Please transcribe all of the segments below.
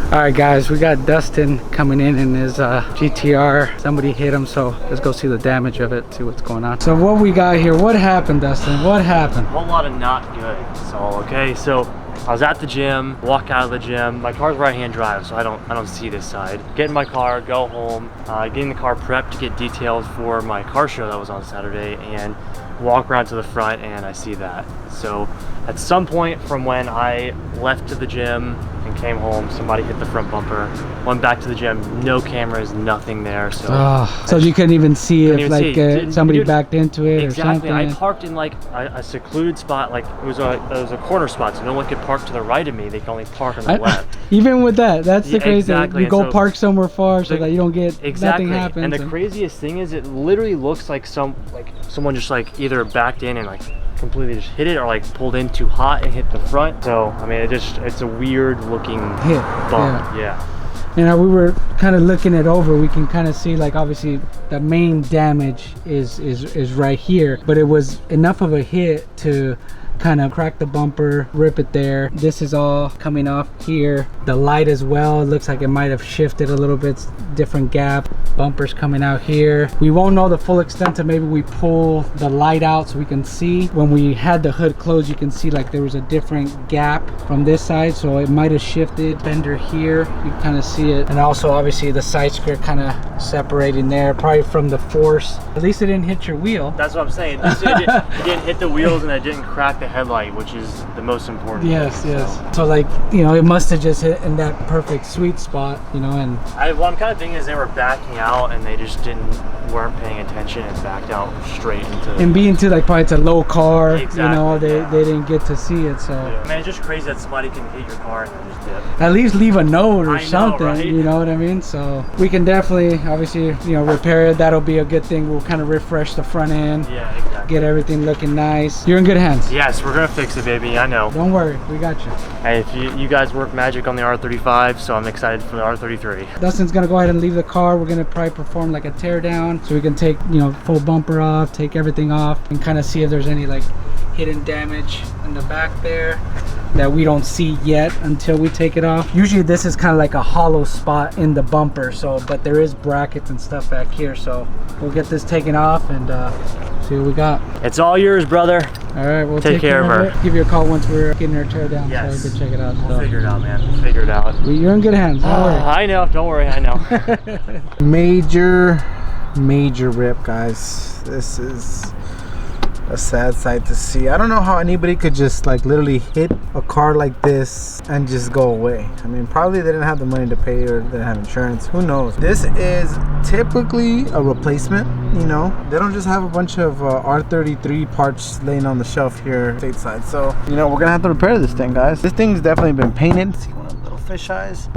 All right, guys, we got Dustin coming in his GTR. Somebody hit him, so let's go see the damage of it, see what's going on. So what we got here, what happened, Dustin? What happened? A whole lot of not good. So, okay, so I was at the gym, walk out of the gym. My car's right-hand drive, so I don't see this side. Get in my car, go home, getting the car prepped to get details for my car show that was on Saturday, and walk around to the front and I see that. So at some point from when I left to the gym and came home, somebody hit the front bumper. Went back to the gym, no cameras, nothing there. So so you couldn't even see if somebody backed into it exactly. or something. I parked in like a secluded spot, like it was a corner spot, so no one could park to the right of me. They could only park on the left. Even with that, that's the crazy thing. Exactly. You go park somewhere far so that you don't get nothing happens. And the craziest thing is, it literally looks like someone just like either backed in and like completely just hit it, or like pulled in too hot and hit the front. So I mean, it's a weird looking hit bump. Yeah. And we were kind of looking it over. We can kind of see, like, obviously the main damage is right here, but it was enough of a hit to kind of crack the bumper, rip it there. This is all coming off here. The light as well, it looks like it might have shifted a little bit, different gap. Bumpers coming out here. We won't know the full extent until maybe we pull the light out so we can see. When we had the hood closed, you can see like there was a different gap from this side, so it might have shifted. Fender here, you kind of see it. And also obviously the side skirt kind of separating there, probably from the force. At least it didn't hit your wheel. That's what I'm saying. It didn't hit the wheels, and it didn't crack the headlight, which is the most important. Yes, yes. So like, you know, it must have just hit in that perfect sweet spot, you know. And what I'm kind of thinking is they were backing out and they just weren't paying attention and backed out straight into. And being too, like, probably it's a low car, exactly, you know, they didn't get to see it. So yeah. I mean, it's just crazy that somebody can hit your car and then just dip. At least leave a note or something, right? You know what I mean? So we can definitely, obviously, you know, repair it. That'll be a good thing. We'll kind of refresh the front end. Yeah, exactly. Get everything looking nice. You're in good hands. Yes, we're gonna fix it, baby. I know. Don't worry, we got you. Hey, if you guys work magic on the R35, so I'm excited for the R33. Dustin's gonna go ahead and leave the car. We're gonna probably perform like a tear down, so we can take, you know, full bumper off, take everything off, and kind of see if there's any like hidden damage in the back there that we don't see yet until we take it off. Usually this is kind of like a hollow spot in the bumper, so but there is brackets and stuff back here, so we'll get this taken off and see what we got. It's all yours, brother. All right, we'll take care of her. Give you a call once we're getting her tear down. Yes. So we can check it out. We'll figure it out, man. We'll figure it out. You're in good hands. Don't worry. I know. Don't worry. I know. Major rip, guys. This is a sad sight to see. I don't know how anybody could just like literally hit a car like this and just go away. I mean, probably they didn't have the money to pay or they didn't have insurance. Who knows? This is typically a replacement, you know. They don't just have a bunch of R33 parts laying on the shelf here stateside. So, you know, we're gonna have to repair this thing, guys. This thing's definitely been painted. See one of the little fish eyes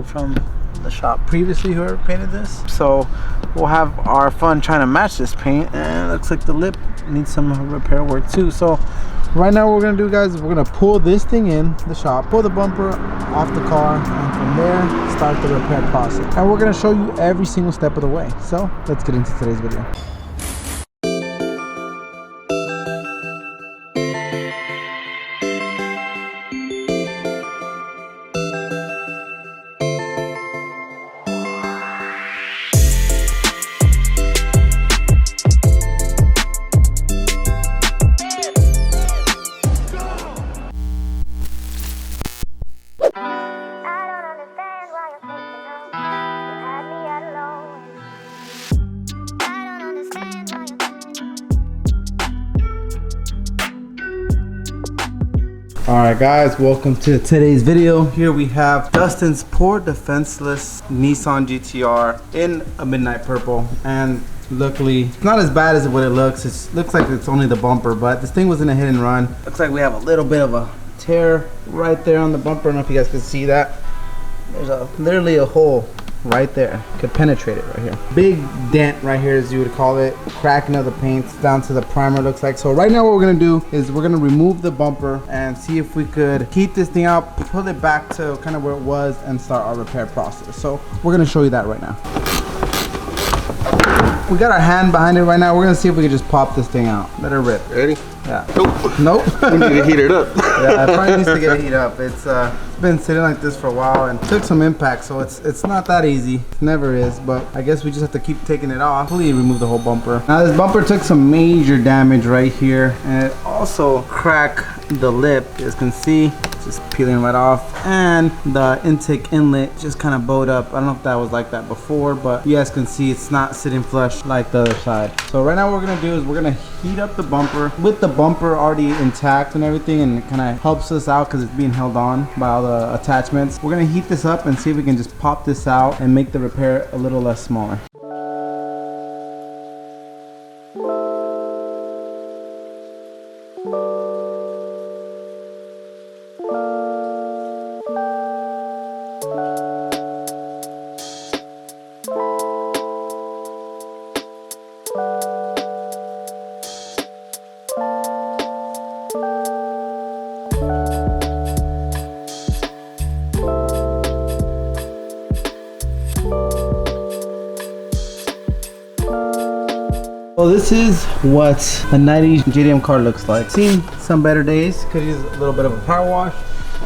from the shop previously, whoever painted this. So we'll have our fun trying to match this paint, and it looks like the lip needs some repair work too. So right now what we're gonna do, guys, is we're gonna pull this thing in the shop, pull the bumper off the car, and from there start the repair process, and we're gonna show you every single step of the way. So let's get into today's video. Alright guys, welcome to today's video. Here we have Dustin's poor defenseless Nissan GTR in a midnight purple, and luckily it's not as bad as what it looks. It looks like it's only the bumper, but this thing was in a hit and run. Looks like we have a little bit of a tear right there on the bumper. I don't know if you guys can see that. There's literally a hole right there. Could penetrate it right here. Big dent right here, as you would call it. Cracking of the paint down to the primer, looks like. So right now what we're gonna do is we're gonna remove the bumper and see if we could keep this thing out, pull it back to kind of where it was, and start our repair process. So we're gonna show you that right now. We got our hand behind it right now. We're gonna see if we can just pop this thing out. Let it rip. Ready? Yeah. Nope. We need to heat it up. Yeah, it probably needs to get heat up. It's been sitting like this for a while and took some impact, so it's not that easy. It never is, but I guess we just have to keep taking it off. Hopefully remove the whole bumper. Now this bumper took some major damage right here, and it also cracked the lip. You guys can see just peeling right off, and the intake inlet just kind of bowed up. I don't know if that was like that before, but you guys can see it's not sitting flush like the other side. So right now what we're gonna do is we're gonna heat up the bumper with the bumper already intact and everything, and it kind of helps us out because it's being held on by all the attachments. We're gonna heat this up and see if we can just pop this out and make the repair a little less smaller. Well, this is what a 90 JDM car looks like. Seen some better days. Could use a little bit of a power wash.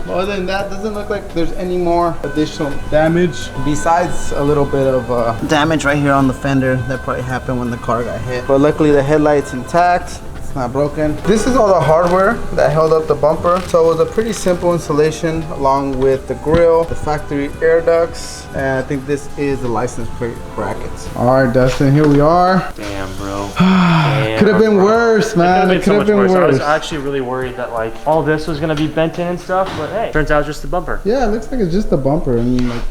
But other than that, doesn't look like there's any more additional damage besides a little bit of damage right here on the fender that probably happened when the car got hit. But luckily the headlight's intact. It's not broken. This is all the hardware that held up the bumper. So it was a pretty simple installation along with the grille, the factory air ducts, and I think this is the license plate brackets. All right, Dustin, here we are. Damn, bro. Could have been worse, man. It could have been worse. I was actually really worried that like all this was gonna be bent in and stuff, but hey, turns out it's just the bumper. Yeah, it looks like it's just the bumper. I mean, like,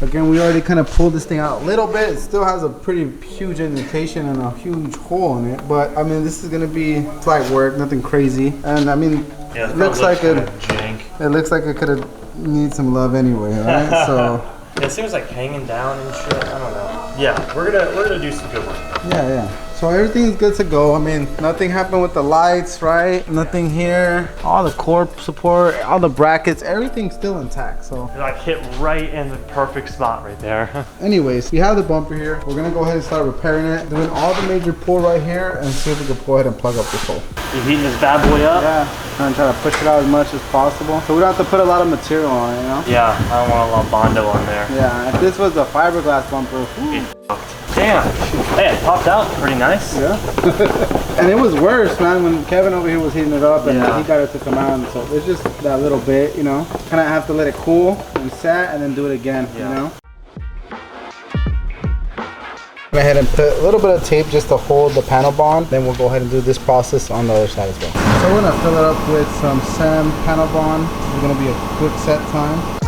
again, we already kind of pulled this thing out a little bit. It still has a pretty huge indentation and a huge hole in it. But I mean, this is gonna be slight work, nothing crazy. And I mean, yeah, it looks like it. Jank. It looks like it could have need some love anyway, right? So. Yeah, it seems like hanging down and shit. I don't know. Yeah, we're gonna do some good work. Yeah. So everything's good to go. I mean, nothing happened with the lights, right? Nothing here. All the core support, all the brackets, everything's still intact. So It like hit right in the perfect spot right there. anyways, we have the bumper here. We're gonna go ahead and start repairing it. Doing all the major pull right here and see if we can go ahead and plug up this hole. You heating this bad boy up? Yeah, I'm trying to push it out as much as possible. So we don't have to put a lot of material on it, you know? Yeah, I don't want a lot of Bondo on there. Yeah, if this was a fiberglass bumper, whew. Damn. Hey, it popped out pretty nice. Yeah. And it was worse, man, when Kevin over here was heating it up and Yeah. he got it to come out. And so it's just that little bit, you know. Kind of have to let it cool and set and then do it again, Yeah. you know. Go ahead and put a little bit of tape just to hold the panel bond. Then we'll go ahead and do this process on the other side as well. So we're gonna fill it up with some SAM panel bond. It's gonna be a quick set time.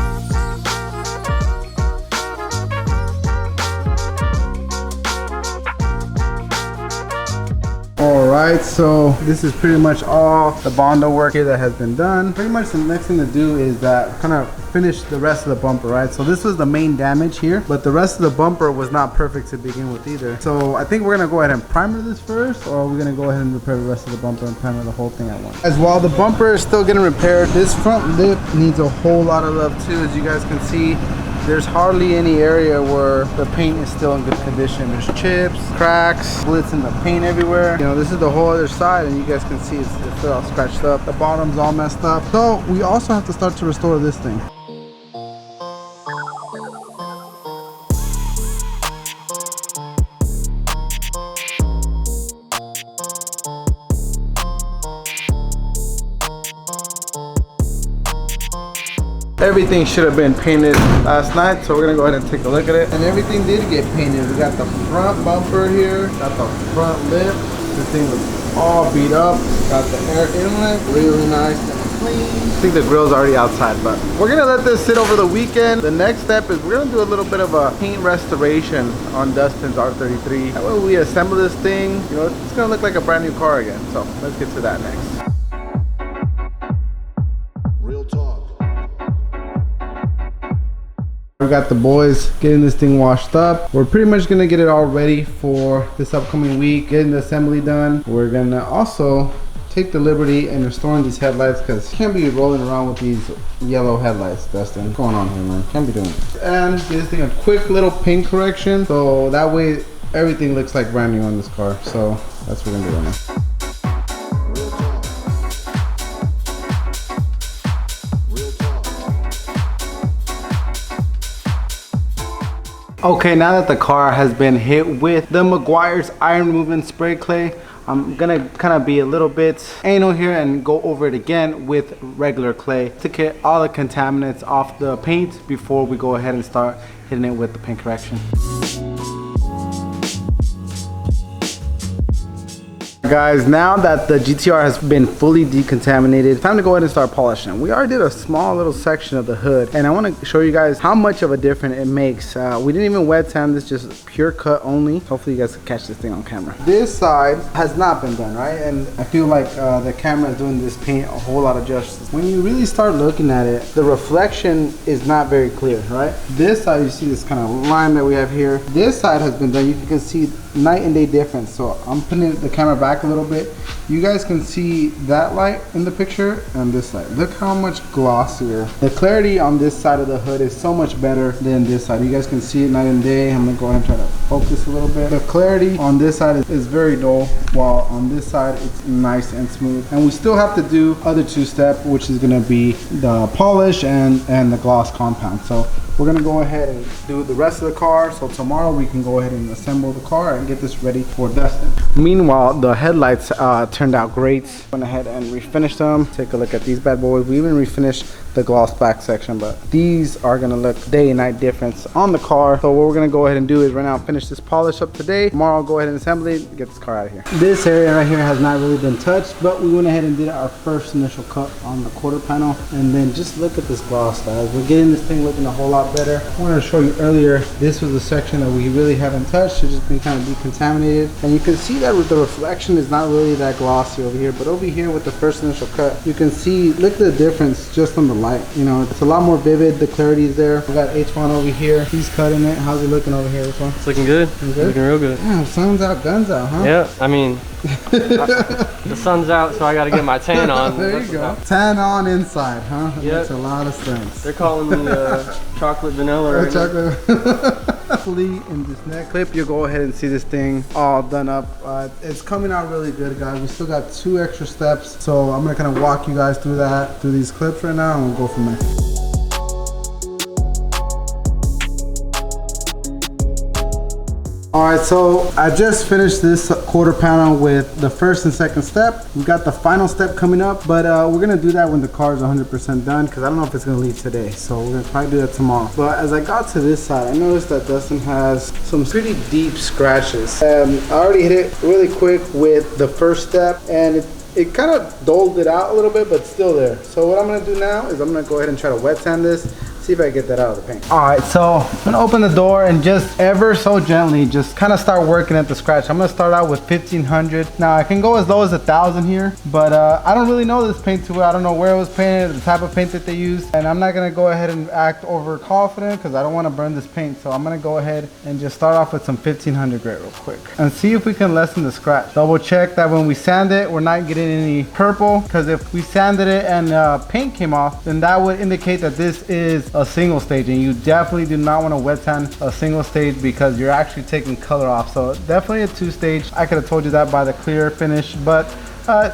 Alright, so this is pretty much all the Bondo work here that has been done. Pretty much the next thing to do is that kind of finish the rest of the bumper, right? So this was the main damage here, but the rest of the bumper was not perfect to begin with either. So I think we're gonna go ahead and primer this first, or we're gonna go ahead and repair the rest of the bumper and primer the whole thing at once. As while the bumper is still getting repaired, this front lip needs a whole lot of love too. As you guys can see, there's hardly any area where the paint is still in good condition. There's chips, cracks, splits in the paint everywhere. You know, this is the whole other side, and you guys can see it's all scratched up. The bottom's all messed up. So we also have to start to restore this thing. Everything should have been painted last night, so we're gonna go ahead and take a look at it. And everything did get painted. We got the front bumper here, got the front lip. This thing was all beat up. Got the air inlet, really nice and clean. I think the grill's already outside, but we're gonna let this sit over the weekend. The next step is we're gonna do a little bit of a paint restoration on Dustin's R33. That way we assemble this thing, you know, it's gonna look like a brand new car again. So let's get to that next. We got the boys getting this thing washed up. We're pretty much gonna get it all ready for this upcoming week, getting the assembly done. We're gonna also take the liberty in restoring these headlights because you can't be rolling around with these yellow headlights, Dustin. What's going on here, man? Can't be doing it. And give this thing a quick little paint correction so that way everything looks like brand new on this car. So that's what we're gonna do right now. Okay, now that the car has been hit with the Meguiar's iron movement spray clay, I'm gonna kind of be a little bit anal here and go over it again with regular clay to get all the contaminants off the paint before we go ahead and start hitting it with the paint correction. Guys, now that the GTR has been fully decontaminated, time to go ahead and start polishing. We already did a small little section of the hood, and I want to show you guys how much of a difference it makes. We didn't even wet sand this, just pure cut only. Hopefully you guys can catch this thing on camera. This side has not been done, right? And I feel like the camera is doing this paint a whole lot of justice. When you really start looking at it, the reflection is not very clear, right? This side, you see this kind of line that we have here. This side has been done. You can see night and day difference. So I'm putting the camera back a little bit. You guys can see that light in the picture and this light. Look how much glossier. The clarity on this side of the hood is so much better than this side. You guys can see it night and day. I'm gonna go ahead and try to focus a little bit. The clarity on this side is very dull, while on this side it's nice and smooth. And we still have to do other two-step, which is gonna be the polish and the gloss compound. So we're gonna go ahead and do the rest of the car, so tomorrow we can go ahead and assemble the car and get this ready for dusting. Meanwhile, the headlights turned out great. Went ahead and refinished them. Take a look at these bad boys. We even refinished the gloss back section, but these are gonna look day and night difference on the car. So what we're gonna go ahead and do is right now finish this polish up today. Tomorrow I'll go ahead and assemble it and get this car out of here. This area right here has not really been touched, but we went ahead and did our first initial cut on the quarter panel. And then just look at this gloss, guys. We're getting this thing looking a whole lot better. I wanted to show you earlier, this was a section that we really haven't touched. It's just been kind of decontaminated. And you can see that the reflection is not really that glossy over here, but over here with the first initial cut, you can see, look at the difference just on the light. You know, it's a lot more vivid. The clarity is there. We got H1 over here. He's cutting it. How's it looking over here, H1? It's looking good. Looking real good. Damn, sun's out, guns out, huh? Yeah, I mean, the sun's out, so I got to get my tan on. There you go. Tan on inside, huh? That makes a lot of sense. They're calling me chocolate vanilla right chocolate. Hopefully in this next clip you'll go ahead and see this thing all done up. It's coming out really good, guys. We still got 2 extra steps, so I'm gonna kind of walk you guys through that, through these clips right now, and we'll go from there. All right, so I just finished this quarter panel with the first and second step. We got the final step coming up, but we're gonna do that when the car is 100% done, because I don't know if it's gonna leave today. So we're gonna probably do that tomorrow. But as I got to this side, I noticed that Dustin has some pretty deep scratches. I already hit it really quick with the first step, and it kind of dulled it out a little bit, but it's still there. So what I'm gonna do now is I'm gonna go ahead and try to wet sand this, see if I can get that out of the paint. All right, so I'm gonna open the door and just ever so gently, just kind of start working at the scratch. I'm gonna start out with 1500. Now I can go as low as 1000 here, but I don't really know this paint too well. I don't know where it was painted, the type of paint that they used, and I'm not gonna go ahead and act overconfident because I don't wanna burn this paint. So I'm gonna go ahead and just start off with some 1500 grit real quick and see if we can lessen the scratch. Double check that when we sand it, we're not getting any purple, because if we sanded it and paint came off, then that would indicate that this is a single stage, and you definitely do not want to wet sand a single stage because you're actually taking color off. So definitely a 2-stage. I could have told you that by the clear finish, but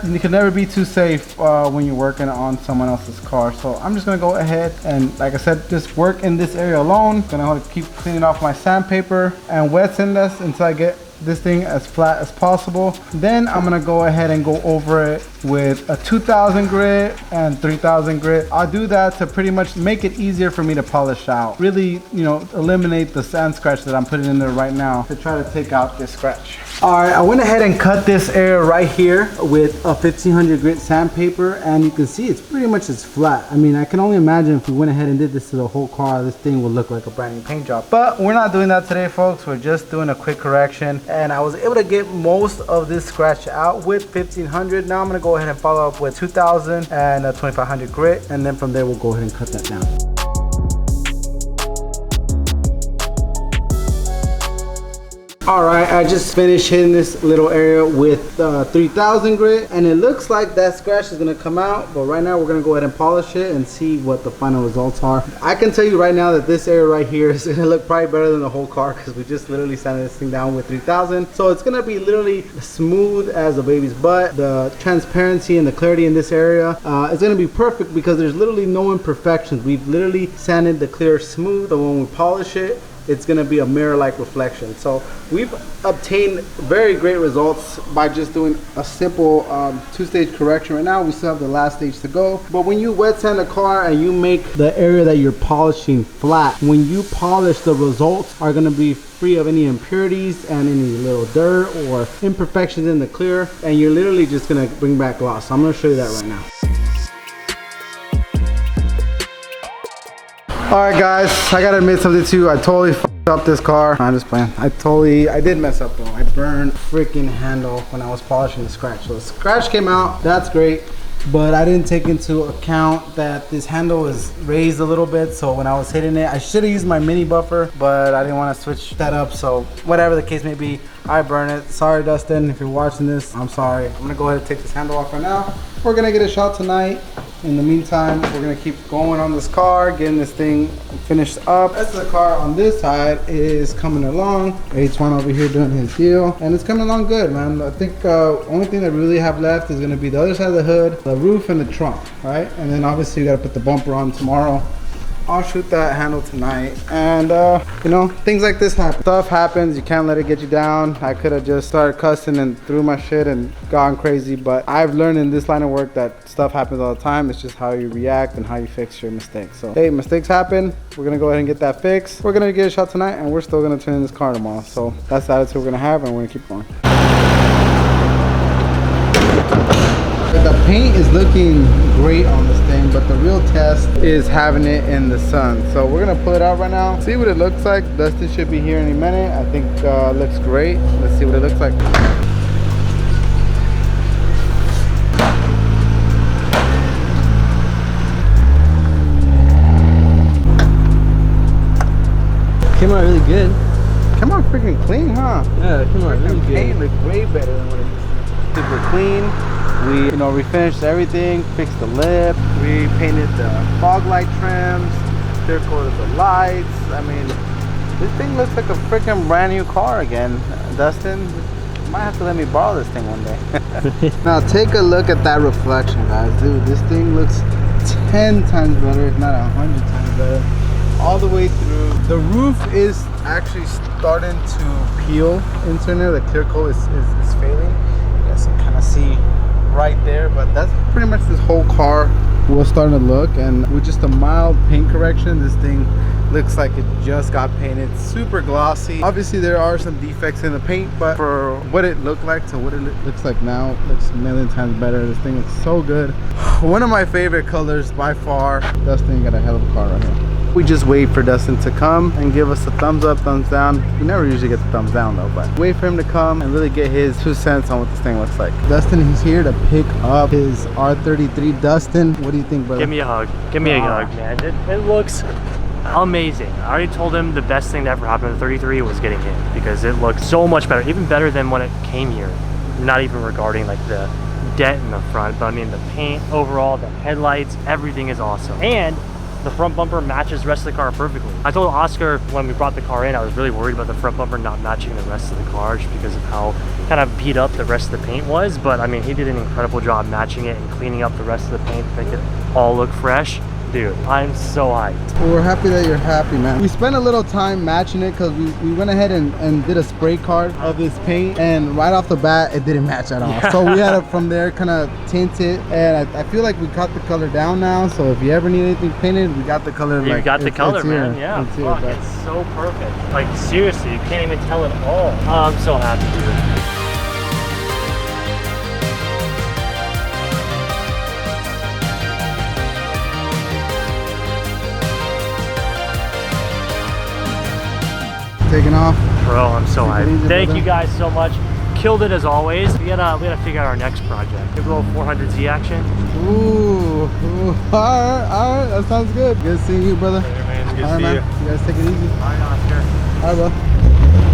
you can never be too safe when you're working on someone else's car. So I'm just gonna go ahead and, like I said, just work in this area alone. Gonna keep cleaning off my sandpaper and wet sand this until I get this thing as flat as possible. Then I'm gonna go ahead and go over it with a 2000 grit and 3000 grit. I'll do that to pretty much make it easier for me to polish out. Really, you know, eliminate the sand scratch that I'm putting in there right now to try to take out this scratch. All right, I went ahead and cut this area right here with a 1500 grit sandpaper, and you can see it's pretty much as flat. I mean, I can only imagine if we went ahead and did this to the whole car, this thing would look like a brand new paint job. But we're not doing that today, folks. We're just doing a quick correction, and I was able to get most of this scratch out with 1500. Now I'm gonna go ahead and follow up with 2000 and a 2500 grit, and then from there we'll go ahead and cut that down. All right, I just finished hitting this little area with 3000 grit, and it looks like that scratch is gonna come out, but right now we're gonna go ahead and polish it and see what the final results are. I can tell you right now that this area right here is gonna look probably better than the whole car because we just literally sanded this thing down with 3000. So it's gonna be literally smooth as a baby's butt. The transparency and the clarity in this area is gonna be perfect because there's literally no imperfections. We've literally sanded the clear smooth, and when we polish it, it's going to be a mirror-like reflection. So we've obtained very great results by just doing a simple two-stage correction. Right now we still have the last stage to go, but when you wet sand a car and you make the area that you're polishing flat, when you polish, the results are going to be free of any impurities and any little dirt or imperfections in the clear, and you're literally just going to bring back gloss. So I'm going to show you that right now. Alright guys, I gotta admit something too. I totally fucked up this car. I'm just playing. I did mess up though. I burned freaking handle when I was polishing the scratch. So the scratch came out, that's great. But I didn't take into account that this handle is raised a little bit. So when I was hitting it, I should have used my mini buffer, but I didn't want to switch that up. So whatever the case may be, I burn it. Sorry Dustin, if you're watching this, I'm sorry. I'm gonna go ahead and take this handle off right now. We're gonna get a shot tonight. In the meantime, we're gonna keep going on this car, getting this thing finished up. As the car on this side is coming along, H1 over here doing his deal, and it's coming along good, man. I think only thing that we really have left is gonna be the other side of the hood, the roof, and the trunk, right? And then obviously you gotta put the bumper on tomorrow. I'll shoot that handle tonight, and you know, things like this happen. Stuff happens, you can't let it get you down. I could have just started cussing and threw my shit and gone crazy, but I've learned in this line of work that stuff happens all the time. It's just how you react and how you fix your mistakes. So hey, mistakes happen. We're gonna go ahead and get that fixed. We're gonna get a shot tonight, and we're still gonna turn in this car tomorrow. So that's the attitude we're gonna have, and we're gonna keep going. The paint is looking great on this thing, but the real test is having it in the sun. So we're gonna pull it out right now, see what it looks like. Dustin should be here any minute. I think it looks great. Let's see what it looks like. Came out really good. Come on, freaking clean, huh? Yeah, it came out really The good. paint looked way better than what it used to. Super clean. We, refinished everything, fixed the lip, we painted the fog light trims, clear coated the lights. I mean, this thing looks like a freaking brand new car again. Dustin, you might have to let me borrow this thing one day. Now take a look at that reflection, guys. Dude, this thing looks 10 times better, if not 100 times better. All the way through. The roof is actually starting to peel into there. The clear coat is failing. You guys can kind of see right there, but that's pretty much this whole car will start to look. And with just a mild paint correction, this thing looks like it just got painted. Super glossy. Obviously there are some defects in the paint, but for what it looked like to what it looks like now, it looks a million times better. This thing looks so good. One of my favorite colors by far. Dustin got a hell of a car right here. We just wait for Dustin to come and give us a thumbs up, thumbs down. We never usually get the thumbs down though, but wait for him to come and really get his 2 cents on what this thing looks like. Dustin, he's here to pick up his R33. Dustin, what do you think, brother? Give me a hug. Give me a hug, man. It looks amazing. I already told him the best thing that ever happened to 33 was getting it, because it looked so much better, even better than when it came here. Not even regarding like the dent in the front, but I mean the paint overall, the headlights, everything is awesome. And the front bumper matches the rest of the car perfectly. I told Oscar when we brought the car in, I was really worried about the front bumper not matching the rest of the car just because of how kind of beat up the rest of the paint was. But I mean, he did an incredible job matching it and cleaning up the rest of the paint to make it all look fresh. Dude, I'm so hyped. Well, we're happy that you're happy, man. We spent a little time matching it because we went ahead and did a spray card of this paint, and right off the bat it didn't match at all. Yeah. So we had to from there kind of tint it, and I feel like we got the color down now. So if you ever need anything painted, we got the color. You like, got the color, man. Here. Yeah, Here, fuck, it's so perfect. Like seriously, you can't even tell at all. Oh, I'm so happy, dude. Taking off. Bro, I'm so hyped. Thank brother. you guys so much. Killed it as always. We gotta figure out our next project. Maybe a little 400Z action. Ooh, all right, that sounds good. Good seeing you, brother. Later, man. Good all right, to see man. you. You guys take it easy. Bye, Oscar. All right, bro.